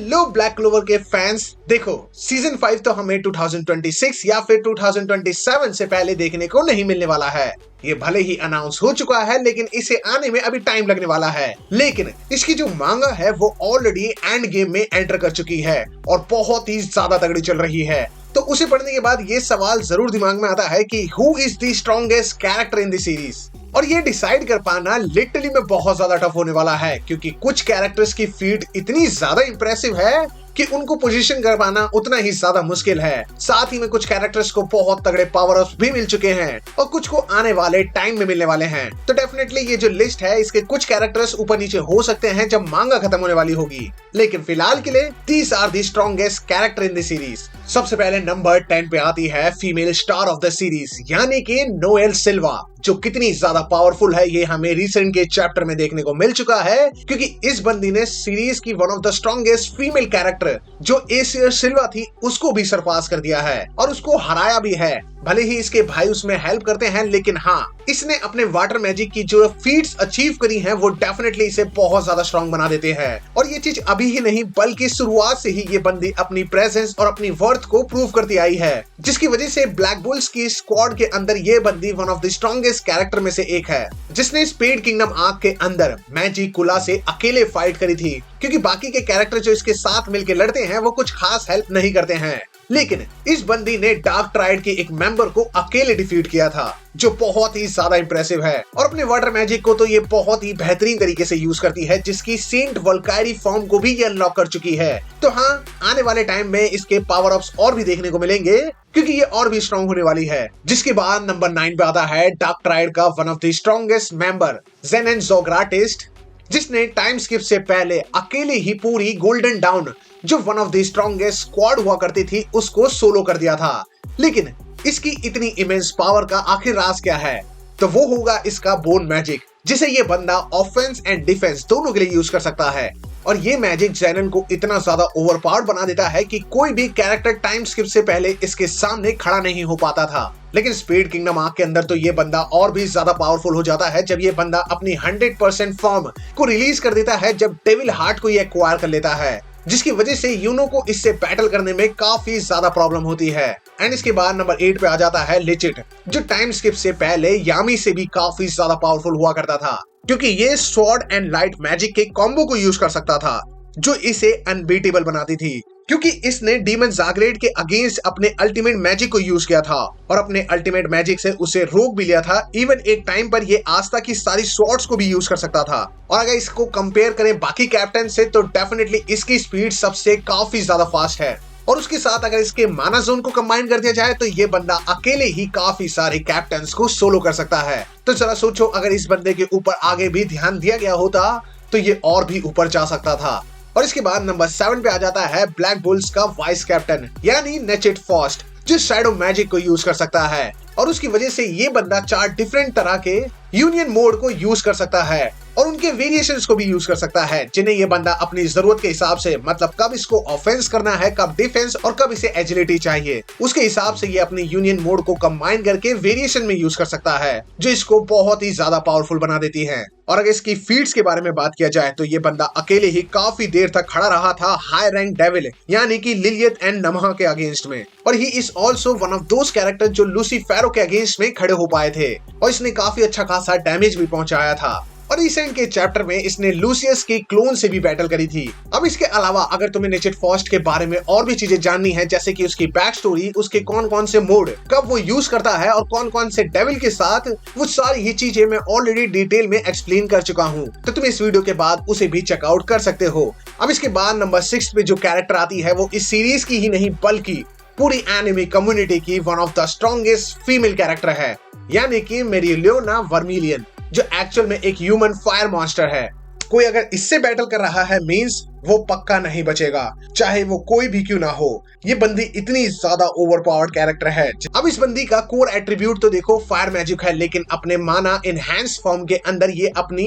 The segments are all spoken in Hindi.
हेलो ब्लैक क्लोवर के फैंस, देखो सीजन 5 तो हमें 2026 या फिर 2027 से पहले देखने को नहीं मिलने वाला है। ये भले ही अनाउंस हो चुका है लेकिन इसे आने में अभी टाइम लगने वाला है। लेकिन इसकी जो मांगा है वो ऑलरेडी एंड गेम में एंटर कर चुकी है और बहुत ही ज्यादा तगड़ी चल रही है। तो उसे पढ़ने के बाद ये सवाल जरूर दिमाग में आता है कि who is the strongest character in the series, और ये डिसाइड कर पाना लिटरली में बहुत ज्यादा टफ होने वाला है, क्योंकि कुछ कैरेक्टर्स की फीट इतनी ज्यादा इंप्रेसिव है कि उनको पोजीशन कर पाना उतना ही ज्यादा मुश्किल है। साथ ही में कुछ कैरेक्टर्स को बहुत तगड़े पावर अप्स भी मिल चुके हैं और कुछ को आने वाले टाइम में मिलने वाले हैं। तो डेफिनेटली ये जो लिस्ट है इसके कुछ कैरेक्टर्स ऊपर नीचे हो सकते हैं जब मांगा खत्म होने वाली होगी, लेकिन फिलहाल के लिए these are the strongest character in the series. सबसे पहले नंबर 10 पे आती है female star of the series, यानी कि नोएल सिल्वा। जो कितनी ज्यादा पावरफुल है ये हमें रिसेंट के चैप्टर में देखने को मिल चुका है, क्योंकि इस बंदी ने सीरीज की one of the strongest female character जो एसियर सिल्वा थी उसको भी सरपास कर दिया है और उसको हराया भी है। भले ही इसके भाई उसमें हेल्प करते हैं, लेकिन हाँ, इसने अपने वाटर मैजिक की जो फीट्स अचीव करी हैं वो डेफिनेटली इसे बहुत ज्यादा स्ट्रॉन्ग बना देते हैं। और ये चीज अभी ही नहीं बल्कि शुरुआत से ही ये बंदी अपनी प्रेजेंस और अपनी वर्थ को प्रूव करती आई है, जिसकी वजह से ब्लैक बुल्स की स्क्वाड के अंदर ये बंदी one of the strongest character में से एक है, जिसने स्पेड किंगडम आर्क के अंदर मैजिक कुला से अकेले फाइट करी थी, क्योंकि बाकी के कैरेक्टर जो इसके साथ मिलकर लड़ते हैं वो कुछ खास हेल्प नहीं करते हैं। लेकिन इस बंदी ने डार्क ट्राइड के एक मेंबर को अकेले डिफीट किया था, जो बहुत ही ज्यादा इंप्रेसिव है। और अपने वाटर मैजिक को तो ये बहुत ही बेहतरीन तरीके से यूज करती है, जिसकी सेंट वल्कायरी फॉर्म को भी ये अनलॉक कर चुकी है। तो हाँ, आने वाले टाइम में इसके पावर अप्स और भी देखने को मिलेंगे, क्योंकि ये और भी स्ट्रॉन्ग होने वाली है। जिसके बाद नंबर 9 पे आता है डार्क ट्राइड का one of the strongest member Zenon Zogratis, जिसने टाइम स्किप से पहले अकेले ही पूरी गोल्डन डाउन जो one of the strongest squad हुआ करती थी उसको सोलो कर दिया था। लेकिन इसकी इतनी इमेंस पावर का आखिर राज क्या है? तो वो होगा इसका बोन मैजिक, जिसे ये बंदा ऑफेंस एंड डिफेंस दोनों के लिए यूज कर सकता है। और ये मैजिक ज़ेनन को इतना ज्यादा ओवरपावर्ड बना देता है कि कोई भी कैरेक्टर टाइम स्किप से पहले इसके सामने खड़ा नहीं हो पाता था। लेकिन स्पीड किंगडम आर्क के अंदर तो ये बंदा और भी ज्यादा पावरफुल हो जाता है जब ये बंदा अपनी 100% फॉर्म को रिलीज कर देता है, जब डेविल हार्ट को ये एक्वायर कर लेता है, जिसकी वजह से यूनो को इससे बैटल करने में काफी ज्यादा प्रॉब्लम होती है। एंड इसके बाद नंबर 8 पे आ जाता है लिचिट, जो टाइम स्किप से पहले यामी से भी काफी ज्यादा पावरफुल हुआ करता था, क्योंकि ये स्वॉर्ड एंड लाइट मैजिक के कॉम्बो को यूज कर सकता था, जो इसे अनबीटेबल बनाती थी, क्योंकि इसने डीमन ज़ाग्रेड के अगेंस्ट अपने अल्टीमेट मैजिक को यूज किया था और अपने अल्टीमेट मैजिक से उसे रोक भी लिया था। इवन एक टाइम पर ये आस्था की सारी स्वॉर्ड्स को भी यूज कर सकता था। और अगर इसको कंपेयर करें बाकी कैप्टन से तो डेफिनेटली इसकी स्पीड सबसे काफी ज्यादा फास्ट है। और उसके साथ अगर इसके माना जोन को कंबाइन कर दिया जाए तो ये बंदा अकेले ही काफी सारे कैप्टन्स को सोलो कर सकता है। तो जरा सोचो, अगर इस बंदे के ऊपर आगे भी ध्यान दिया गया होता तो ये और भी ऊपर जा सकता था। और इसके बाद नंबर 7 पे आ जाता है ब्लैक बुल्स का वाइस कैप्टन, यानी नेचेट फॉस्ट, जो शैडो मैजिक को यूज कर सकता है। और उसकी वजह से ये बंदा 4 डिफरेंट तरह के यूनियन मोड को यूज कर सकता है और उनके वेरिएशंस को भी यूज कर सकता है, जिन्हें ये बंदा अपनी जरूरत के हिसाब से, मतलब कब इसको ऑफेंस करना है, कब डिफेंस और कब इसे एजिलिटी चाहिए, उसके हिसाब से ये अपनी यूनियन मोड को कंबाइन करके वेरिएशन में यूज कर सकता है, जो इसको बहुत ही ज्यादा पावरफुल बना देती है। और अगर इसकी फीट्स के बारे में बात किया जाए तो ये बंदा अकेले ही काफी देर तक खड़ा रहा था हाई रैंक डेविल यानी कि लिलियत एंड नमहा के अगेंस्ट में, और he is also one of those character जो लूसीफेरो के अगेंस्ट में खड़े हो पाए थे और इसने काफी अच्छा खासा डैमेज भी पहुंचाया था। और रिसेंट के चैप्टर में इसने लूसियस की क्लोन से भी बैटल करी थी। अब इसके अलावा अगर तुम्हें नेचेट फॉस्ट के बारे में और भी चीजें जाननी है, जैसे कि उसकी बैक स्टोरी, उसके कौन कौन से मोड कब वो यूज करता है और कौन कौन से डेविल के साथ, वो सारी ही चीजें मैं ऑलरेडी डिटेल में एक्सप्लेन कर चुका हूँ, तो तुम इस वीडियो के बाद उसे भी चेकआउट कर सकते हो। अब इसके बाद नंबर 6 पे जो कैरेक्टर आती है वो इस सीरीज की ही नहीं बल्कि पूरी एनिमे कम्युनिटी की one of the strongest female character है, यानी कि मेरिलियोना वर्मिलियन, जो एक्चुअल में एक ह्यूमन फायर मॉन्स्टर है। कोई अगर इससे बैटल कर रहा है मींस वो पक्का नहीं बचेगा, चाहे वो कोई भी क्यों ना हो। ये बंदी इतनी ज्यादा ओवरपावर्ड कैरेक्टर है। अब इस बंदी का कोर एट्रीब्यूट तो देखो फायर मैजिक है, लेकिन अपने माना इनहैंस फॉर्म के अंदर ये अपनी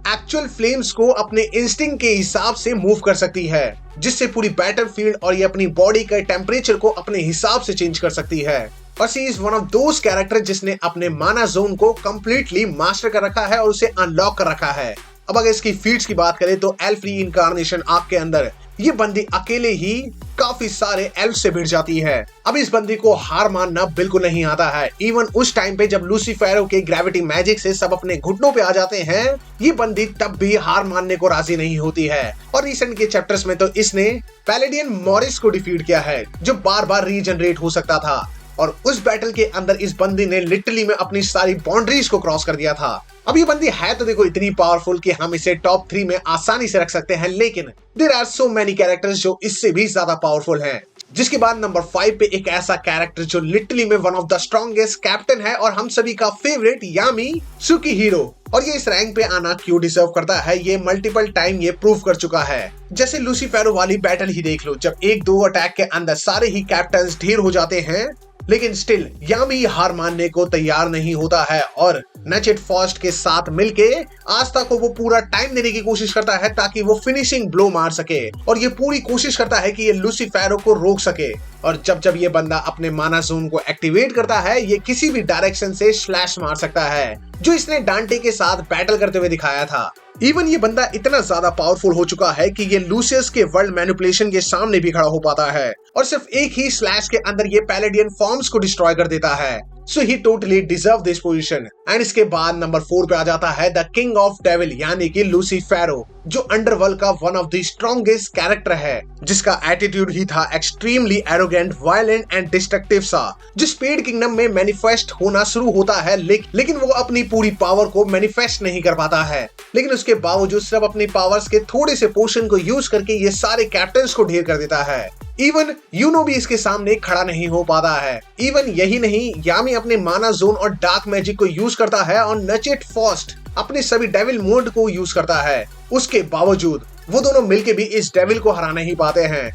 एक्चुअल फ्लेम्स को अपने इंस्टिंक्ट के हिसाब से मूव कर सकती है, जिससे पूरी बैटलफील्ड और ये अपनी बॉडी के टेम्परेचर को अपने हिसाब से चेंज कर सकती है। और she is one of those character जिसने अपने माना जोन को कंप्लीटली मास्टर कर रखा है और उसे अनलॉक कर रखा है। अब अगर इसकी फीट्स की बात करें तो एल्फ री इनकारनेशन आर्क के अंदर ये बंदी अकेले ही काफी सारे एल्फ से भिड़ जाती है। अब इस बंदी को हार मानना बिल्कुल नहीं आता है। इवन उस टाइम पे जब लूसीफेरो के ग्रेविटी मैजिक से सब अपने घुटनों पे आ जाते हैं, ये बंदी तब भी हार मानने को राजी नहीं होती है। और रिसेंट के चैप्टर्स में तो इसने पैलेडियन मॉरिस को डिफीट किया है, जो बार बार रीजनरेट हो सकता था। और उस बैटल के अंदर इस बंदी ने लिटरली में अपनी सारी बाउंड्रीज को क्रॉस कर दिया था। अब ये बंदी है तो देखो इतनी पावरफुल कि हम इसे टॉप 3 में आसानी से रख सकते हैं, लेकिन there are so many characters जो इससे भी ज्यादा पावरफुल हैं। जिसके बाद नंबर 5 पे एक ऐसा कैरेक्टर जो लिटरली में one of the strongest captain है और हम सभी का फेवरेट यामी सुकीहीरो। और ये इस रैंक पे आना क्यों डिजर्व करता है, ये मल्टीपल टाइम ये प्रूव कर चुका है। जैसे लूसीफेरो वाली बैटल ही देख लो, जब 1-2 अटैक के अंदर सारे ही कैप्टन ढेर हो जाते हैं, लेकिन स्टिल यामी हार मानने को तैयार नहीं होता है और नचेट फॉस्ट के साथ मिलके आस्था को वो पूरा टाइम देने की कोशिश करता है ताकि वो फिनिशिंग ब्लो मार सके। और ये पूरी कोशिश करता है कि ये लूसीफेरो को रोक सके। और जब जब ये बंदा अपने माना जोन को एक्टिवेट करता है, ये किसी भी डायरेक्शन से स्लैश मार सकता है, जो इसने डांटे के साथ बैटल करते हुए दिखाया था। इवन ये बंदा इतना ज्यादा पावरफुल हो चुका है कि ये लूसियस के वर्ल्ड मैनिपुलेशन के सामने भी खड़ा हो पाता है और सिर्फ एक ही स्लैश के अंदर ये पैलेडियन फॉर्म्स को डिस्ट्रॉय कर देता है। So he totally deserve this position. And इसके बाद नंबर 4 पे आ जाता है द किंग ऑफ डेविल यानी कि लूसीफेरो, जो अंडरवर्ल्ड का one of the strongest character है, जिसका एटीट्यूड ही था extremely arrogant, violent and destructive सा, जो स्पेड किंगडम में मैनिफेस्ट होना शुरू होता है, लेकिन वो अपनी पूरी पावर को मैनिफेस्ट नहीं कर पाता है। लेकिन उसके बावजूद सिर्फ अपनी पावर्स के थोड़े से पोर्शन को यूज करके ये सारे कैप्टन्स को ढेर कर देता है। इवन यूनो भी इसके सामने खड़ा नहीं हो पाता है। इवन यही नहीं, यामी अपने माना जोन और डार्क मैजिक को यूज करता है और नचेट फॉस्ट अपने सभी डेविल मोड को यूज करता है। उसके बावजूद वो दोनों मिलके भी इस डेविल को हरा नहीं पाते हैं।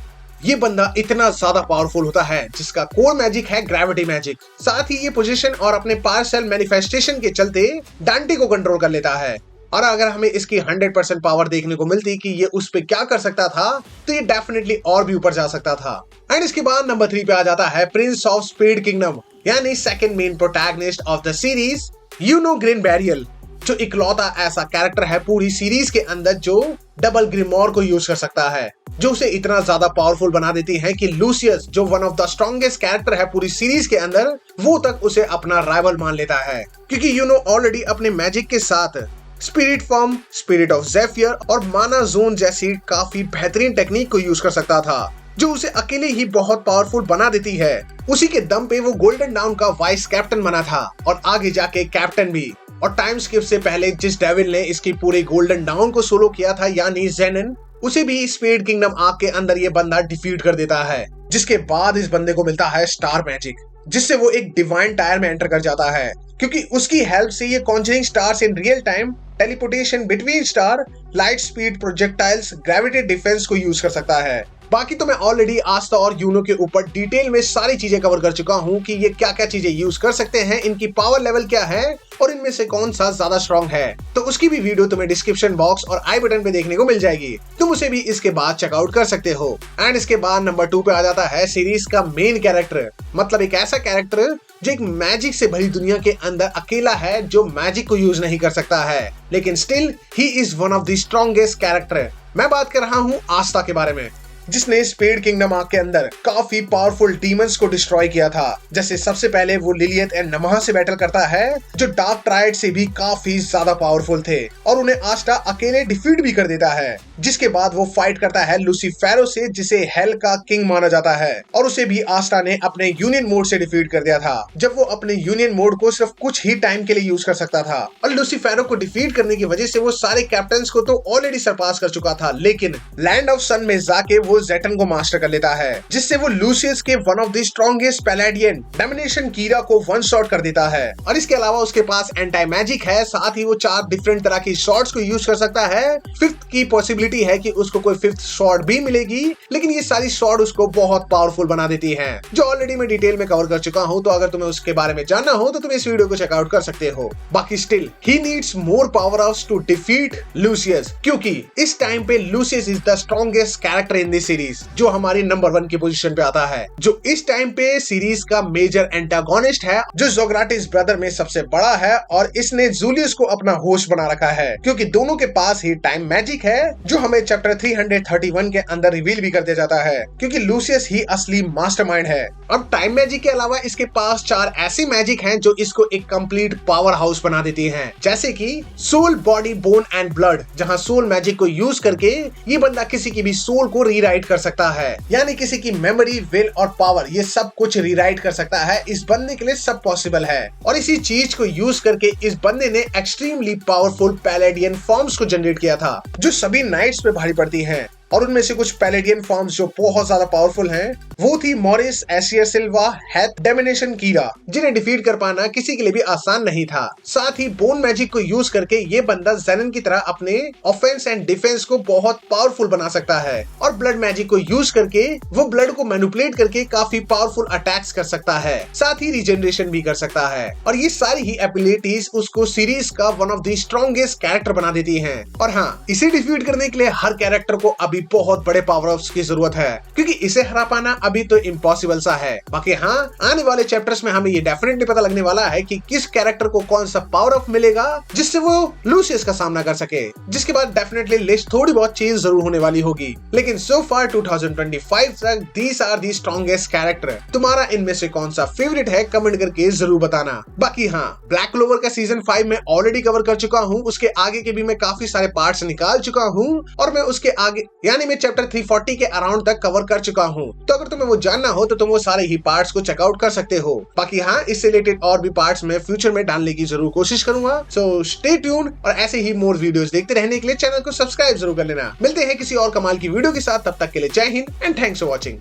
ये बंदा इतना ज्यादा पावरफुल होता है जिसका कोर मैजिक है ग्रेविटी मैजिक। साथ ही ये पोजीशन और अपने पार्शियल मैनिफेस्टेशन के चलते डांटे को कंट्रोल कर लेता है। और अगर हमें इसकी 100% पावर देखने को मिलती कि ये उस पे क्या कर सकता था, तो ये डेफिनेटली और भी ऊपर जा सकता था। एंड इसके बाद नंबर 3 पे आ जाता है प्रिंस ऑफ स्पीड किंगडम यानी second main protagonist of the series, Yuno Grinberryall, जो इकलौता ऐसा कैरेक्टर है पूरी सीरीज के अंदर जो डबल ग्रिमोर को यूज कर सकता है, जो उसे इतना ज्यादा पावरफुल बना देती है कि लूसियस, जो one of the strongest character है पूरी सीरीज के अंदर, वो तक उसे अपना राइवल मान लेता है। क्योंकि यूनो ऑलरेडी अपने मैजिक के साथ स्पिरिट फॉर्म, स्पिरिट ऑफ ज़ेफियर और माना जोन जैसी काफी बेहतरीन टेक्निक को यूज कर सकता था, जो उसे अकेले ही बहुत पावरफुल बना देती है। उसी के दम पे वो गोल्डन डाउन का वाइस कैप्टन बना था और आगे जाके कैप्टन भी। और टाइम स्किप से पहले जिस डेविल ने इसकी पूरे गोल्डन डाउन को सोलो किया था यानी जेनन, उसे भी स्पीड किंगडम आर्क के अंदर ये बंदा डिफीट कर देता है। जिसके बाद इस बंदे को मिलता है स्टार मैजिक, जिससे वो एक डिवाइन टायर में एंटर कर जाता है, क्योंकि उसकी हेल्प से ये Conjuring stars in real time, teleportation between star, light speed projectiles, gravity defence को यूज कर सकता है। बाकी तो मैं ऑलरेडी आस्था और यूनो के ऊपर डिटेल में सारी चीजें कवर कर चुका हूँ कि ये क्या क्या चीजें यूज कर सकते हैं, इनकी पावर लेवल क्या है और इनमें से कौन सा ज्यादा स्ट्रॉन्ग है। तो उसकी भी वीडियो तुम्हें डिस्क्रिप्शन बॉक्स और आई बटन पे देखने को मिल जाएगी, तुम उसे भी इसके बाद चेकआउट कर सकते हो। एंड इसके बाद नंबर 2 पे आ जाता है सीरीज का मेन कैरेक्टर, मतलब एक ऐसा कैरेक्टर जो एक मैजिक से भरी दुनिया के अंदर अकेला है, जो मैजिक को यूज नहीं कर सकता है, लेकिन still he is one of the strongest character. मैं बात कर रहा हूँ आस्था के बारे में, जिसने स्पीड किंगडम आर्क के अंदर काफी पावरफुल डीमंस को डिस्ट्रॉय किया था। जैसे सबसे पहले वो लिलियथ एंड नमः से बैटल करता है, जो डार्क ट्राइड से भी काफी ज्यादा पावरफुल थे और उन्हें आस्था अकेले डिफीट भी कर देता है। जिसके बाद वो फाइट करता है लूसीफेरो से, जिसे हेल का किंग माना जाता है, और उसे भी आस्था ने अपने यूनियन मोड से डिफीट कर दिया था, जब वो अपने यूनियन मोड को सिर्फ कुछ ही टाइम के लिए यूज कर सकता था। और लूसीफेरो को डिफीट करने की वजह से वो सारे कैप्टन्स को तो ऑलरेडी सरपास कर चुका था, लेकिन लैंड ऑफ सन में जाके वो जेटन को मास्टर कर लेता है, जिससे वो लूसियस के one of the strongest paladin domination Kira को वन शॉट कर देता है। और इसके अलावा उसके पास एंटी मैजिक है, साथ ही वो 4 डिफरेंट तरह की शॉट्स को यूज कर सकता है। 5th की पॉसिबिलिटी है कि उसको कोई 5th शॉट भी मिलेगी, लेकिन ये सारी शॉट उसको बहुत पावरफुल बना देती है, जो ऑलरेडी मैं डिटेल में कवर कर चुका हूँ। तो अगर तुम्हें उसके बारे में जानना हो तो तुम इस वीडियो को चेकआउट कर सकते हो। बाकी still he needs more power house to defeat Lucius, क्योंकि इस टाइम पे Lucius is the strongest character in the series, जो हमारी नंबर 1 की पोजीशन पे आता है, जो इस टाइम पे सीरीज का मेजर एंटागोनिस्ट है, जो ज़ोग्राटिस ब्रदर में सबसे बड़ा है और इसने जूलियस को अपना होस्ट बना रखा है, क्योंकि दोनों के पास ही टाइम मैजिक है, जो हमें चैप्टर 331 के अंदर रिवील भी कर दिया जाता है, क्योंकि लूसियस ही असली मास्टरमाइंड है। अब टाइम मैजिक के अलावा इसके पास 4 ऐसी मैजिक हैं जो इसको एक कंप्लीट पावर हाउस बना देती हैं, जैसे कि soul, body, bone and blood, जहां सोल मैजिक को यूज करके ये बंदा किसी की भी सोल को रीराइट कर सकता है, यानी किसी की मेमोरी, विल और पावर ये सब कुछ रीराइट कर सकता है। इस बंदे के लिए सब पॉसिबल है और इसी चीज को यूज करके इस बंदे ने एक्सट्रीमली पावरफुल पैलेडियन फॉर्म्स को जनरेट किया था, जो सभी नाइट्स पे भारी पड़ती हैं। और उनमें से कुछ पैलेडियन फॉर्म्स जो बहुत ज्यादा पावरफुल हैं, वो थी मॉरिस, एशियर सिल्वा, हेथ, डेमिनेशन कीरा, जिन्हें डिफीट कर पाना किसी के लिए भी आसान नहीं था। साथ ही बोन मैजिक को यूज करके ये बंदा ज़ेनन की तरह अपने ऑफेंस एंड डिफेंस को बहुत पावरफुल बना सकता है, और ब्लड मैजिक को यूज करके वो ब्लड को मैनिपुलेट करके काफी पावरफुल अटैक्स कर सकता है, साथ ही रिजेनरेशन भी कर सकता है। और ये सारी ही एबिलिटीज उसको सीरीज का one of the strongest character बना देती हैं। और हाँ, इसे डिफीट करने के लिए हर कैरेक्टर को अभी बहुत बड़े पावर अप्स की जरूरत है, क्योंकि इसे हरा पाना अभी तो इम्पॉसिबल सा है। बाकी हाँ, आने वाले चैप्टर्स में हमें ये डेफिनेटली पता लगने वाला है कि किस कैरेक्टर को कौन सा पावर अप मिलेगा जिससे वो लूसियस का सामना कर सके, जिसके बाद डेफिनेटली लिस्ट थोड़ी बहुत चेंज जरूर होने वाली होगी। लेकिन सो फार 2025 तक these are the strongest character. तुम्हारा इनमें से कौन सा फेवरेट है कमेंट करके जरूर बताना। बाकी हाँ, ब्लैक क्लोवर का सीजन 5 में ऑलरेडी कवर कर चुका हूँ, उसके आगे के भी मैं काफी सारे पार्ट्स निकाल चुका हूँ, और मैं उसके आगे यानी मैं चैप्टर 340 के अराउंड तक कवर कर चुका हूँ। तो अगर तुम्हें वो जानना हो तो तुम वो सारे ही पार्ट्स को चेकआउट कर सकते हो। बाकी हाँ, इससे रिलेटेड और भी पार्ट्स में फ्यूचर में डालने की जरूर कोशिश करूंगा। सो स्टे ट्यून्ड, और ऐसे ही मोर वीडियोस देखते रहने के लिए चैनल को सब्सक्राइब जरूर कर लेना। मिलते हैं किसी और कमाल की वीडियो के साथ, तब तक के लिए जय Hind and thanks for watching.